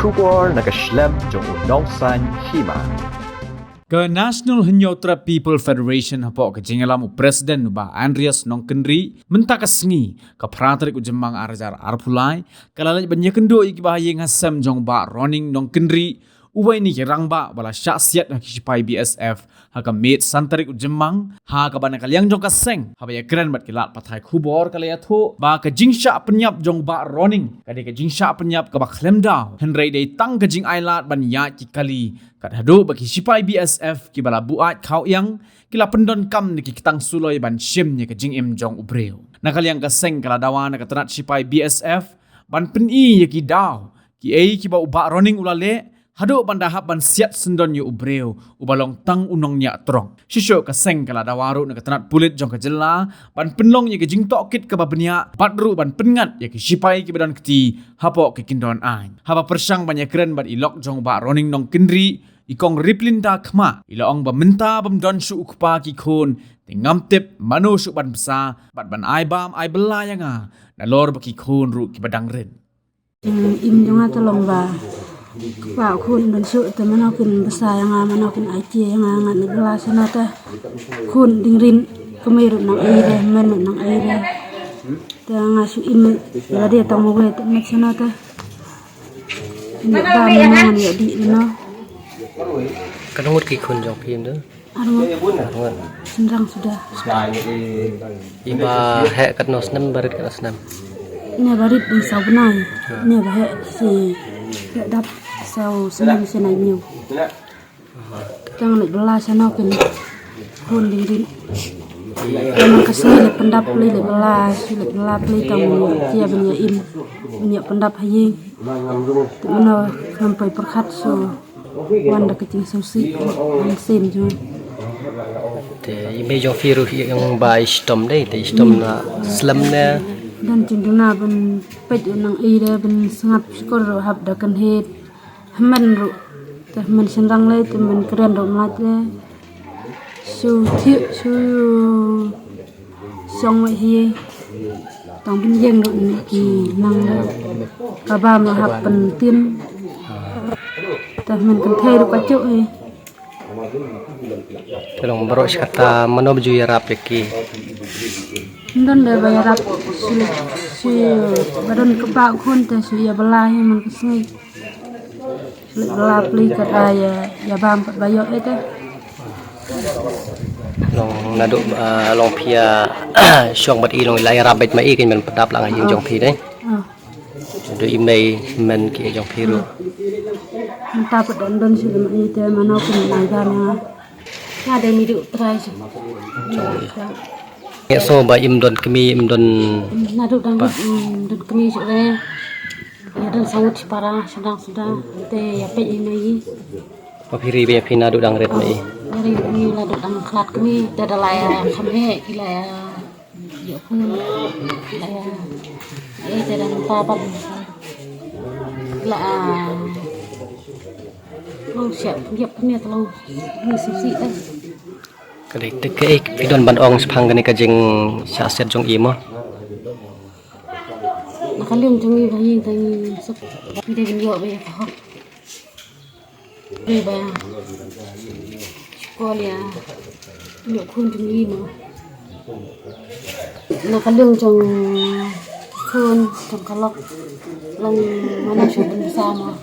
kubor nakaslem jong unongsan hima. Ke National Hanyotra People Federation hapok ke jingalam Presiden ba Andreas Nongkenri mentaka sengi ke pratrik ujemang arjar arpulai kalalaj banyakendo ikibahye ngasem jong ba Roning Nongkenri ubai ni kirang ba bala syaksiat na kisipai BSF haka met santarik ujemang haka bana kalyang jong kaseng habaya keren bat kilat patai kubor kalaya tho ba ke jingsha penyap jong ba Roning kade ke jingsha penyap ke ba klemdaw henrei dei tang ke jing ailat ban ya kali kat hadu bagi sipai BSF ki bala buat kau yang kila pendon kam ni kitang suloi ban shim ni ke jing im jong ubreu nakal yang kaseng kala dawan ka tenat sipai BSF ban peni ye ki daw ki ei ki ba uba Roning ulale hadu ban dahap ban siat sendon yu ubreu ubalong tang unong nya trong shisho kaseng kala dawaru na katanat pulit jong kajela ban penlong ye ke jing tokit ke babnya patru ban pengat ye ke sipai ki badan keti hapok ke kindon ain haba persang banyak keren ban ilok jong ba Roning Nongkenri ikong riplinda khma ilong ba menta bam don su ukpa ki khon tingam tip manu su ban besa bat ban ai bam ai belayanga na lor ba ki khon ru ki badang ren im jonga tolong ba Pak kun dan su teman aku besar yang aman aku aja yang angan di belah sana teh kun dingrin kemiru nang air men nang air teh ngasu im dia tamu gue teman sana teh ini ba menangan ya di no kadang ki kun jong pim tu sendrang sudah iba hek kat nosnem barit kat nosnem ini barit di saunai ini bah si dap sau senang senai miu jangan nak belah sana kan kun dingin memang kasih le pendap le belah beli kamu dia punya im punya pendap hayi mana sampai perkat so wanda kecing susi sen jo te ibe jong firu yang ba istom dei te istom na slam ne dan cinduna ben pet nang ire ben sangap skor hab dakan het men ru teh men senrang le teh men keren ro mat le su song mai hi tong bin yeng ru ni ki nang le ka ba ma hab pen tin teh men kan thai ru kacu hi tolong baros kata mano baju yarap ki dan de bayarap si badan kepak kun teh si ya belah men kesni belah beli kat ya bam kat bayok itu long nadu long pia syong bat i long lai rabet mai kin men pedap lang hin jong pi dei do imei men ki jong pi ru entah pada don si lemah itu mana pun nagana ada midu try si ya so ba im don kemi im don nadu dan kemi sudah ya dan sangat parah sedang te ya pe ini pa phiri be phina du dang ret mai dari ini lah dang kelat kemi tada laya kami ila ya pun laya tada papa la long siap dia punya tolong ni sisi dah kadai te ke pidon ban ong phang gani ka jing sha set jong i mo nakalium tungi bayi tangi sok pide binyo be ha be ba sekolah yo kun tungi mo nakalium jong kun jong kalok lang mana syu bersama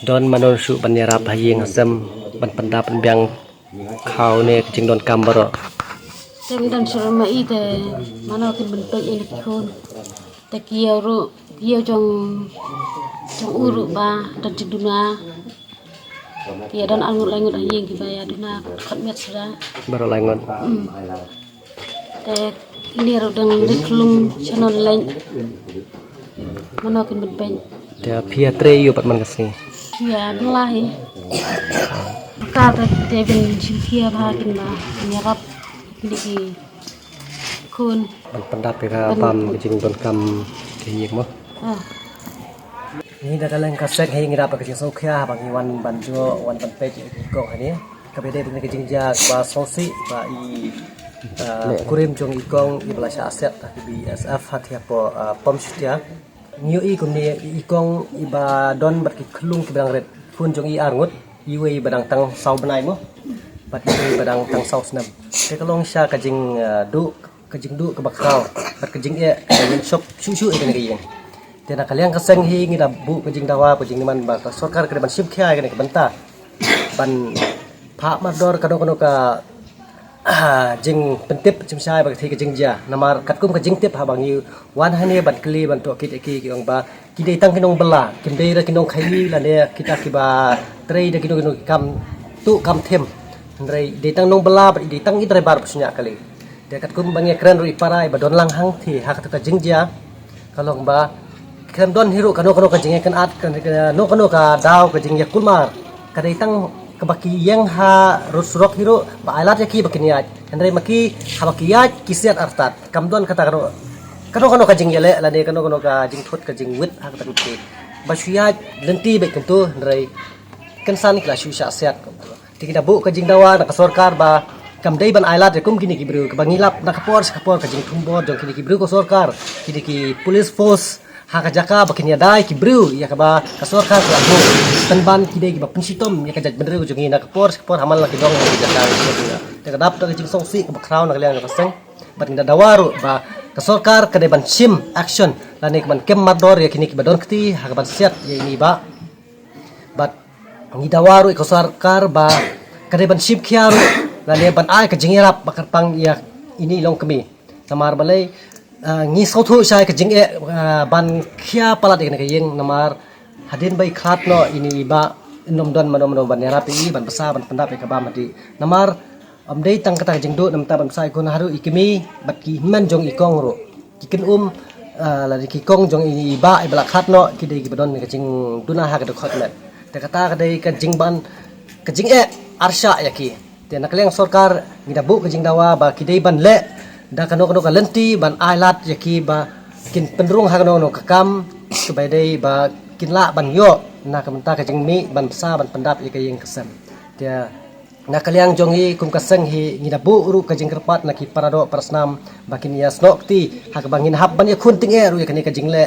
don manon su ban yarap hayi ngasem ban pendap biang khau ne jing don kambaro Tapi dan selama itu mana akan bentuk ini kun tak kira ru kira jong urut ba dan cenduna kira dan angut langut aja kibaya duna kat met sudah baro langon tak ini rodang dikelum channel lain mana akan bentuk dia pia tre yu pat man kasni ya belahi kata Devin Cynthia bahagian ba menyerap di kun pendap ka pam jing don kam ki mo ni dadalang kasek hi ngira pa kajing sokya bagi wan banjo wan pan page ko hani kabede dengan kajing ja ba sosi ba i kurim jong ikong i belasya aset BSF hati apa pom setia ngiu kum ni ikong iba don bat ki klung ki badang ret kun jong arngut iwe badang tang sau benai mo bat ki badang tang sau snam te kalong sha ka jing du ke bakrau bat ke jing e ka shop shu e ke yeng te na kaliang ka seng hi ngi da bu ke jing dawa ke jing man ba ka sarkar ke ban ship khia ke banta ban pha ma dor ka no ka jing pentip chim sai ba thi ke jing ja namar kat kum ke jing tip ha bang yu wan hane ban kli ban to ki ong ba ki dei tang kinong bela kim dei ra kinong khai la ne kita ki ba trei de kinong kam tu kam them rei dei tang nong bela ba dei tang i drai bar punya kali de kat kum bang ye kren ru iparai ba don lang hang thi ha ka jing ja kalong ba kren don hiru kano ka jing kan at kan no ka daw ka jing ya kulmar ka dei tang kabaki yang ha rusrok hiro ba alat yaki bakiniat andre maki habakiyat kisiat artat kamdon kata kano ka jing yele lade kano ka jing thot ka jing wit ha kata kutit ba syat lenti be tentu andre kensan kla syusha siat tikida bu ka jing dawa na ka sarkar ba kamdei ban alat kum kini ki bru ka bangilap na kapor ka jing thumbor jong kini ki bru ko sarkar kini ki police force haka jaka bakin ya dai ki bru ya ka ba ka sarkar ka ho tanban ki dei ki ba pensitom ya ka jaj bener ujung ina kapor hamal la ki dong ki jaka ya ka dap ta ki song si ka bakraw na kalian ka seng bat nda dawaru ba ka sarkar ka dei ban sim action la ne ban kem mador ya kini ki badon kti haka ban siat ya ini ba bat ngi dawaru ka sarkar ba ka dei ban sim khiaru la ne ban ai ka jingirap bakar pang ya ini long kami samar balai ngi sautu sai ke jing ban khia palat ek yeng namar hadin bai khat no ini ba nom don manom ban rapi ban pesa ban pendap ke ba mati namar amdei tang kata jing do nam ta ban sai kun haru ikimi bat ki man jong ikong ro kiken la ki kong jong ini ba bala khat no ki dei ki badon ke jing duna ha ke khot met te kata ke dei ke jing ban ke jing arsha yaki te nakleng sarkar ngidabu ke jing dawa ba ki dei ban le da kano ka lenti ban ailat yaki ba kin penrung ha kano kakam sebai dei ba kin la ban yo na kamenta ka jingmi ban sa ban pendap yaki yang kesem dia na kaliang jongi kum kaseng hi ngidabu ru ka jing kerpat na ki parado prasnam bakin ya snokti ha ka bangin hab ban ya khunting ru yakani ka jingle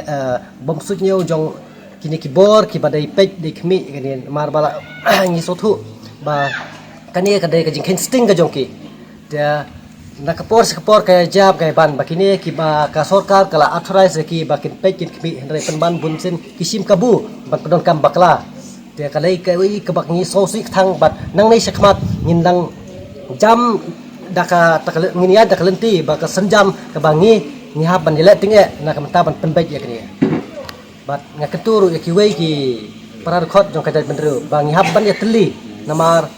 bom sutnyo jong kini ki bor ki badai pek de khmi kani mar bala ngi sotu ba kani ka dei ka jing sting ka jongki dia na kapor kaya jab kaya ban bakini ki ba ka sarkar kala authorize ki bakin pekin ki hendrai penban bunsin kisim kabu ban pedon kam bakla te kalai kai ka bakni sosi thang bat nang nei sakmat ngindang jam daka takal nginia daka lenti ba ka senjam ka bangi ni ha ban dile tinge na ka menta ban penbek ya kini bat ngaketuru ya ki wei ki para khot jong ka dai benru bangi ha ban ya teli namar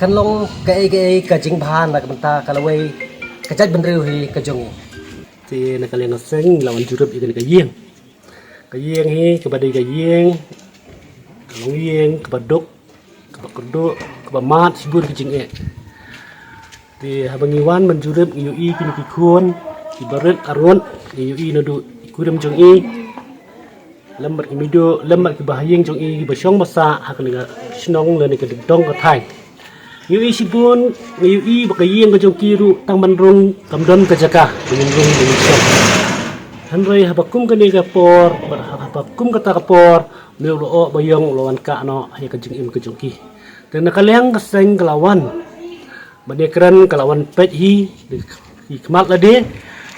kanlong kai ka jing bhan na ka menta kalawei kajat benreu hi kajongi ti na kalian seng lawan jurup ikan ka yeng hi ke badai ka yeng kalong yeng ke badok ke bakudo ke bamat sibur ke jing ti habangiwan menjurup ngiu i kini ki khun ki baret arun ngiu i nadu ikudam jong i lambat ki mido lambat ki bahayeng jong i basyong masa hakani snong le ni ke dong ka thai Yui sibun, yui bakayeng kajong kiru tang manrung kamdon kajaka menyenrung Indonesia. Hanrei habakum kani kapor, habakum kata kapor, meuloo bayong lawan ka no haya kajing im kajong ki. Dan nakaliang kaseng kelawan, banekran kelawan pet hi kemat lade,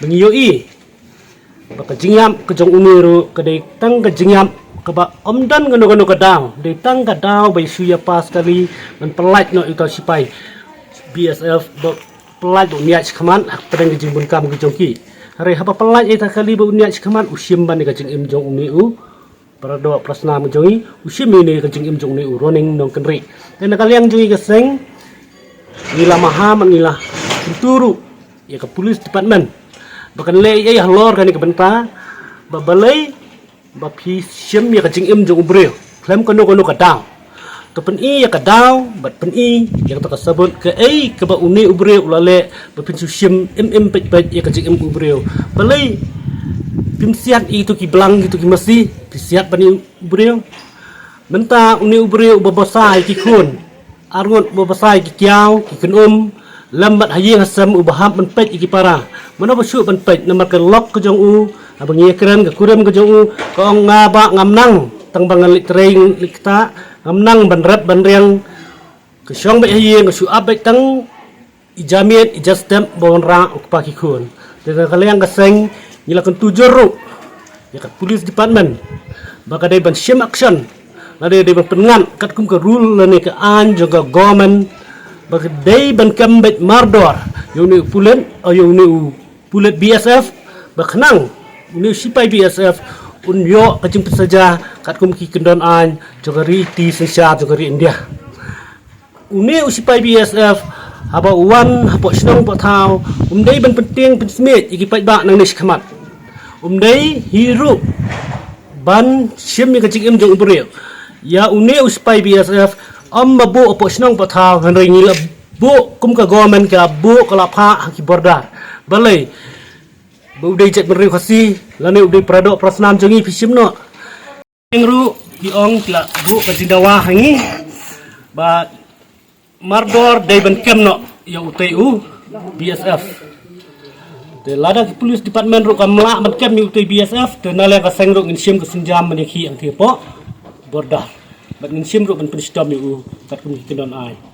mengiyoi. Bakajingyam kajong umiru kadai tang kajingyam kaba omdan gano kadang de tang kadang bai suya pas kali men pelat no itu sipai BSF pelat bu niat kaman pedang jing bun kam jongki hari haba pelat eta kali bu niat kaman usim ban ka jing im jong ni u parado prasna jongi usim ni ka jing im jong ni u running nong kenri dan kali yang jongi keseng nila maham nila turu ya ke police department bahkan le ya lor kan ke benta babalai bapi sim ya kajing im jong ubreo klem kono kadang to pen i ya kadang bat pen i yang to kasabut ke ke ba uni ubreo ulale bapin su sim im pet ya kajing im ubreo balai pim siat itu ki belang itu ki mesti siat bani ubreo menta uni ubreo babasai ki khun arngot babasai ki kiau ki kunum lambat hayeng hasam ubaham ben pet iki para mana basu ben pet nomor ke lok ke jong u abang ye keren ke kurem ke jong ko ngaba ngamnang tang bangan litreng likta ngamnang banrat banriang ke syong ba ye ke su abek tang ijamiat ijastem bon ra paki kun de kalian ka seng nyilakan tujoru ya kat police department baka dai ban shim action lade dai ban pengan kat kum ke rule lane ke an juga government baka dai ban kambet mardor yuni pulen o yuni pulet BSF baknang ni sipai BSF unyo kajing saja kat kum ki kendon an juga ri ti sesya juga ri India uni sipai BSF haba uwan haba snong pa thau dai ban penting pensmet iki pai ba nang nish khamat dai hiru ban sim mi kajing im jong ubrel ya uni sipai BSF babu apa snong pa thau han ri ngila bu kum ka government ka bu kala pha ki bordar balai bu dai jet meri khasi lane udai prado prasnam jongi pisim no ingru di ong tla bu ka jindawa hangi ba mardor dai ban kemno ya UTU BSF de lada ki police department ro kamla ban kem ni UTU BSF de nale ka sengro ngin sim ka sunjam ban ki ang thepo bordar ban ngin sim ro ban pristom yu kat kum ki don ai